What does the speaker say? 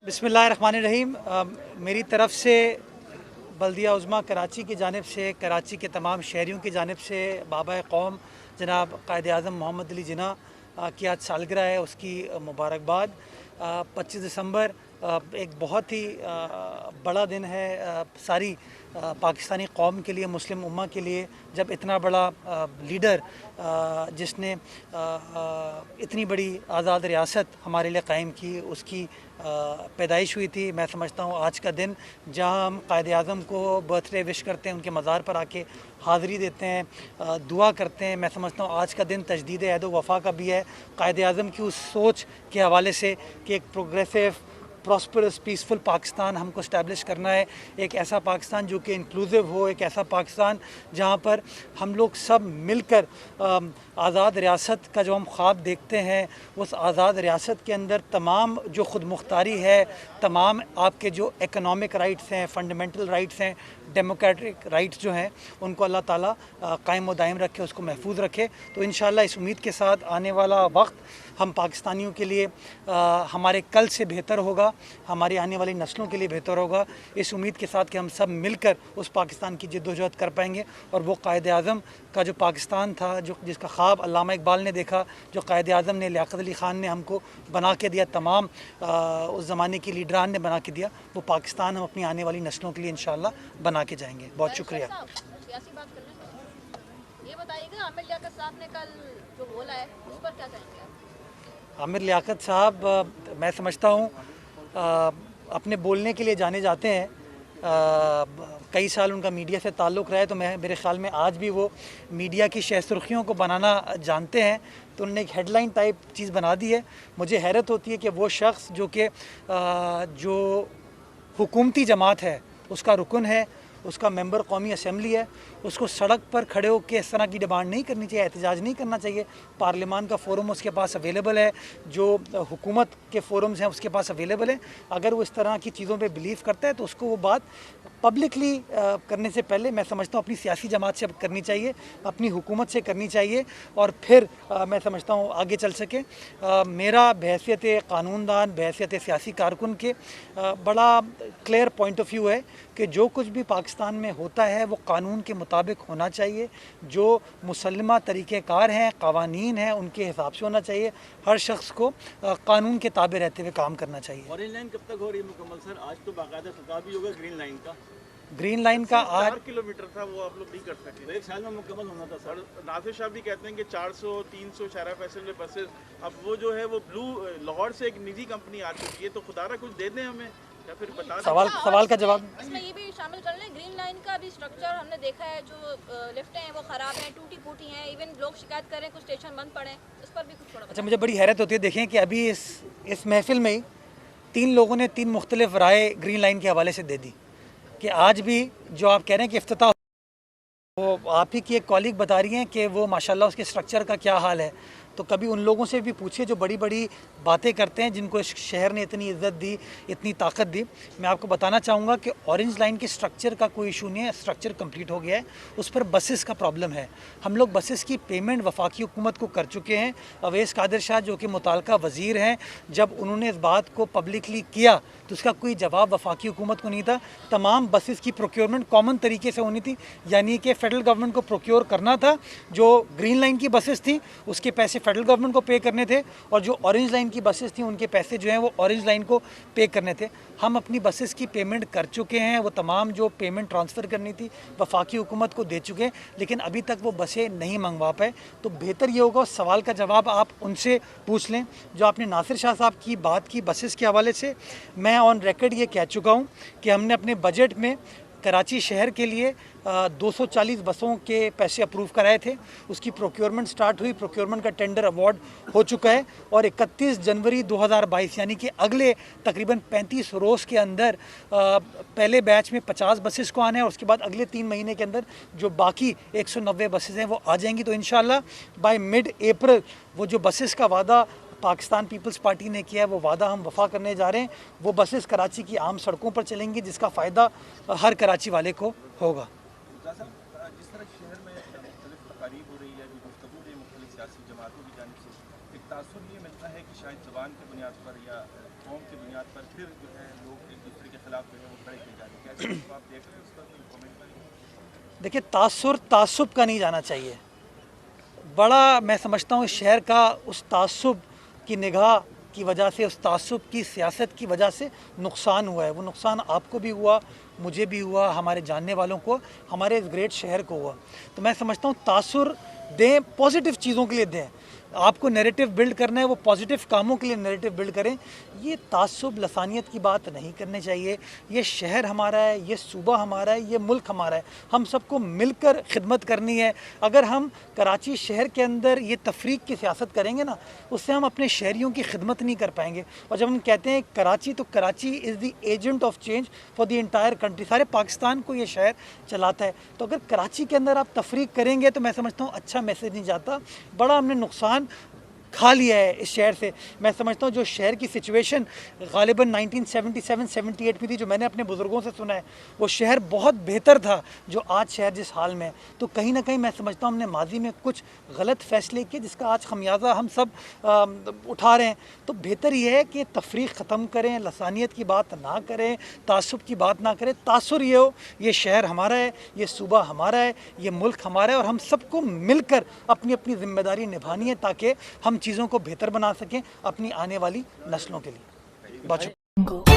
बिस्मिल्लाहिर्रहमानिर्रहीम। मेरी तरफ से बल्दिया उज़्मा कराची की जानिब से, कराची के तमाम शहरियों की जानिब से बाबा कौम जनाब कायद आज़म मोहम्मद अली जिन्ना की आज सालगिरह है, उसकी मुबारकबाद। 25 दिसंबर एक बहुत ही बड़ा दिन है सारी पाकिस्तानी कौम के लिए, मुस्लिम उम्मा के लिए, जब इतना बड़ा लीडर जिसने इतनी बड़ी आज़ाद रियासत हमारे लिए क़ायम की, उसकी पैदाइश हुई थी। मैं समझता हूँ आज का दिन जहाँ हम कायद आज़म को बर्थडे विश करते हैं, उनके मज़ार पर आके हाज़री देते हैं, दुआ करते हैं, मैं समझता हूँ आज का दिन तजदीद अहद व वफ़ा का भी है। कायद आज़म की उस सोच के हवाले से कि एक प्रोग्रेसिव, प्रॉस्परस, पीसफुल पाकिस्तान हमको इस्टेब्लिश करना है, एक ऐसा पाकिस्तान जो कि इंक्लूसिव हो, एक ऐसा पाकिस्तान जहाँ पर हम लोग सब मिलकर आज़ाद रियासत का जो हम ख्वाब देखते हैं, उस आज़ाद रियासत के अंदर तमाम जो ख़ुद मुख्तारी है, तमाम आपके जो इकनॉमिक राइट्स हैं, फंडामेंटल राइट्स हैं, डेमोक्रेटिक राइट्स जो हैं, उनको अल्लाह ताला कायम व दायम रखे, उसको महफूज रखे। तो इंशाअल्लाह इस उम्मीद के साथ आने वाला वक्त हम पाकिस्तानियों के लिए हमारे कल से बेहतर होगा, हमारी आने वाली नस्लों के लिए बेहतर होगा, इस उम्मीद के साथ कि हम सब मिलकर उस पाकिस्तान की जद्दोजहद कर पाएंगे। और वो कायद आज़म का जो पाकिस्तान था, जो जिसका ख्वाब अल्लामा इकबाल ने देखा, जो कायद आज़म ने, लियाकत अली ख़ान ने हमको बना के दिया, तमाम उस ज़माने के लीडरान ने बना के दिया, वो पाकिस्तान हम अपनी आने वाली नस्लों के लिए इंशाअल्लाह बना के जाएंगे। बहुत शुक्रिया। ये बताइएगा, आमिर लियाकत साहब ने कल जो बोला है उस पर क्या कहेंगे? आमिर लियाकत साहब मैं समझता हूँ अपने बोलने के लिए जाने जाते हैं। कई साल उनका मीडिया से ताल्लुक़ रहा है, तो मेरे ख़्याल में आज भी वो मीडिया की शह सुर्खियों को बनाना जानते हैं। तो उन्होंने एक हेडलाइन टाइप चीज़ बना दी है। मुझे हैरत होती है कि वो शख्स जो कि जो हुकूमती जमात है, उसका रुकन है, उसका मेंबर कौमी असम्बली है, उसको सड़क पर खड़े होकर इस तरह की डिमांड नहीं करनी चाहिए, एहतजाज नहीं करना चाहिए। पार्लियामान का फोरम उसके पास अवेलेबल है, जो हुकूमत के फोरम्स हैं उसके पास अवेलेबल है। अगर वो इस तरह की चीज़ों पे बिलीव करता है तो उसको वो बात पब्लिकली करने से पहले मैं समझता हूँ अपनी सियासी जमात से करनी चाहिए, अपनी हुकूमत से करनी चाहिए, और फिर मैं समझता हूँ आगे चल सके। मेरा बहैसियत कानूनदान, बहैसियत सियासी कारकुन के बड़ा क्लियर पॉइंट ऑफ व्यू है कि जो कुछ भी पाकिस्तान में होता है वो कानून के मुताबिक होना चाहिए। जो मुसल्लमा तरीक़ेकार हैं, क़वानीन हैं, उनके हिसाब से होना चाहिए। हर शख्स को कानून के ताबे रहते हुए काम करना चाहिए। ऑरेंज लाइन कब तक हो रही है मुकम्मल सर? आज तो बाकायदा खिताब भी होगा ग्रीन लाइन का। ग्रीन लाइन का 4 किलोमीटर था, वो आप लोग नहीं कर सके, एक साल में मुकम्मल होना था सर। नासिर शाह भी कहते हैं कि 400-300 शारा फैसल बसेस, अब वो जो है वो ब्लू लाहौर से एक निजी कंपनी आ चुकी है, तो खुदारा कुछ दे दें हमें या फिर बता दें। सवाल का जवाब इसमें ये भी शामिल कर लें, ग्रीन लाइन का भी स्ट्रक्चर हमने देखा है, जो लिफ्टें हैं वो ख़राब हैं, टूटी फूटी हैं, इवन लोग शिकायत कर रहे हैं कुछ स्टेशन बंद पड़े हैं, इस पर भी कुछ थोड़ा। अच्छा, मुझे बड़ी हैरत होती है, देखें कि अभी इस महफिल में ही 3 लोगों ने 3 मुख्तलिफ राय ग्रीन लाइन के हवाले से दे दी कि आज भी जो आप कह रहे हैं कि इफ्तिताह, वो आप ही की एक कॉलीग बता रही हैं कि वो माशाल्लाह उसके स्ट्रक्चर का क्या हाल है। तो कभी उन लोगों से भी पूछिए जो बड़ी बड़ी बातें करते हैं, जिनको इस शहर ने इतनी इज़्ज़त दी, इतनी ताकत दी। मैं आपको बताना चाहूँगा कि ऑरेंज लाइन के स्ट्रक्चर का कोई इशू नहीं है, स्ट्रक्चर कंप्लीट हो गया है। उस पर बसेस का प्रॉब्लम है। हम लोग बसेस की पेमेंट वफाकी हुकूमत को कर चुके हैं। अवैस कादिर शाह जो कि मुताल्लिका वज़ीर हैं, जब उन्होंने इस बात को पब्लिकली किया तो उसका कोई जवाब वफाकी हुकूमत को नहीं था। तमाम बसेस की प्रोक्योरमेंट कॉमन तरीके से होनी थी, यानी कि फ़ेडरल गवर्नमेंट को प्रोक्योर करना था। जो ग्रीन लाइन की बसेस थी उसके पैसे फेडरल गवर्नमेंट को पे करने थे, और जो ऑरेंज लाइन की बसेस थी उनके पैसे जो हैं वो ऑरेंज लाइन को पे करने थे। हम अपनी बसेस की पेमेंट कर चुके हैं, वो तमाम जो पेमेंट ट्रांसफ़र करनी थी वफाकी हुकूमत को दे चुके हैं, लेकिन अभी तक वो बसें नहीं मंगवा पाए। तो बेहतर ये होगा उस सवाल का जवाब आप उनसे पूछ लें। जो आपने नासिर शाह साहब की बात की बसेस के हवाले से, मैं ऑन रिकॉर्ड ये कह चुका हूँ कि हमने अपने बजट में कराची शहर के लिए 240 बसों के पैसे अप्रूव कराए थे। उसकी प्रोक्योरमेंट स्टार्ट हुई, प्रोक्योरमेंट का टेंडर अवार्ड हो चुका है, और 31 जनवरी 2022 यानी कि अगले तकरीबन 35 रोज़ के अंदर पहले बैच में 50 बसेस को आना है, और उसके बाद अगले 3 महीने के अंदर जो बाकी 190 बसेस हैं वो आ जाएंगी। तो इंशाल्लाह बाय मिड अप्रैल वो जो बसेस का वादा पाकिस्तान पीपल्स पार्टी ने किया है, वो वादा हम वफ़ा करने जा रहे हैं। वो बसेस कराची की आम सड़कों पर चलेंगी, जिसका फ़ायदा हर कराची वाले को होगा। जिस तरह शहर में मुख्तलिफ तकारीब हो रही है, जो गुफ्तगू है मुख्तलिफ सियासी जमातों की जानिब से, एक تاثر یہ ملتا ہے کہ شاید زبان کی بنیاد پر یا قوم کی بنیاد پر پھر جو ہے لوگ ایک دوسرے کے خلاف جو ہے وہ کھڑے کیے جا رہے ہیں. کیسے اس کو آپ دیکھ رہے ہیں, اس کا کوئی کامنٹ کریں؟ دیکھیے تاثر تعصب کا نہیں جانا چاہیے. بڑا میں سمجھتا ہوں اس شہر کا اس تعصب کی نگاہ کی وجہ سے, اس تعصب کی سیاست کی وجہ سے نقصان ہوا ہے. وہ نقصان آپ کو بھی ہوا, مجھے بھی ہوا, ہمارے جاننے والوں کو, ہمارے اس گریٹ شہر کو ہوا. تو میں سمجھتا ہوں تاثر دیں, پازیٹیو چیزوں کے لیے دیں. آپ کو نیریٹو بلڈ کرنا ہے, وہ پازیٹیو کاموں کے لیے نیریٹو بلڈ کریں. یہ تعصب لسانیت کی بات نہیں کرنی چاہیے. یہ شہر ہمارا ہے, یہ صوبہ ہمارا ہے, یہ ملک ہمارا ہے. ہم سب کو مل کر خدمت کرنی ہے. اگر ہم کراچی شہر کے اندر یہ تفریق کی سیاست کریں گے نا, اس سے ہم اپنے شہریوں کی خدمت نہیں کر پائیں گے. اور جب ہم کہتے ہیں کراچی, تو Karachi is the agent of change for the entire country. سارے پاکستان کو یہ شہر چلاتا ہے. تو اگر کراچی کے اندر آپ تفریق کریں گے تو میں سمجھتا ہوں اچھا میسیج نہیں جاتا. بڑا ہم نے نقصان کھا لیا ہے اس شہر سے. میں سمجھتا ہوں جو شہر کی سچویشن غالباً 1977-78 میں تھی, جو میں نے اپنے بزرگوں سے سنا ہے, وہ شہر بہت بہتر تھا جو آج شہر جس حال میں ہے. تو کہیں نہ کہیں میں سمجھتا ہوں ہم نے ماضی میں کچھ غلط فیصلے کیے جس کا آج خمیازہ ہم سب اٹھا رہے ہیں. تو بہتر یہ ہے کہ تفریق ختم کریں, لسانیت کی بات نہ کریں, تعصب کی بات نہ کریں. تاثر یہ ہو, یہ شہر ہمارا ہے, یہ صوبہ ہمارا ہے, یہ ملک ہمارا ہے, اور ہم سب کو مل کر اپنی اپنی ذمہ داری نبھانی ہے تاکہ ہم چیزوں کو بہتر بنا سکیں اپنی آنے والی نسلوں کے لیے. بہت شکریہ.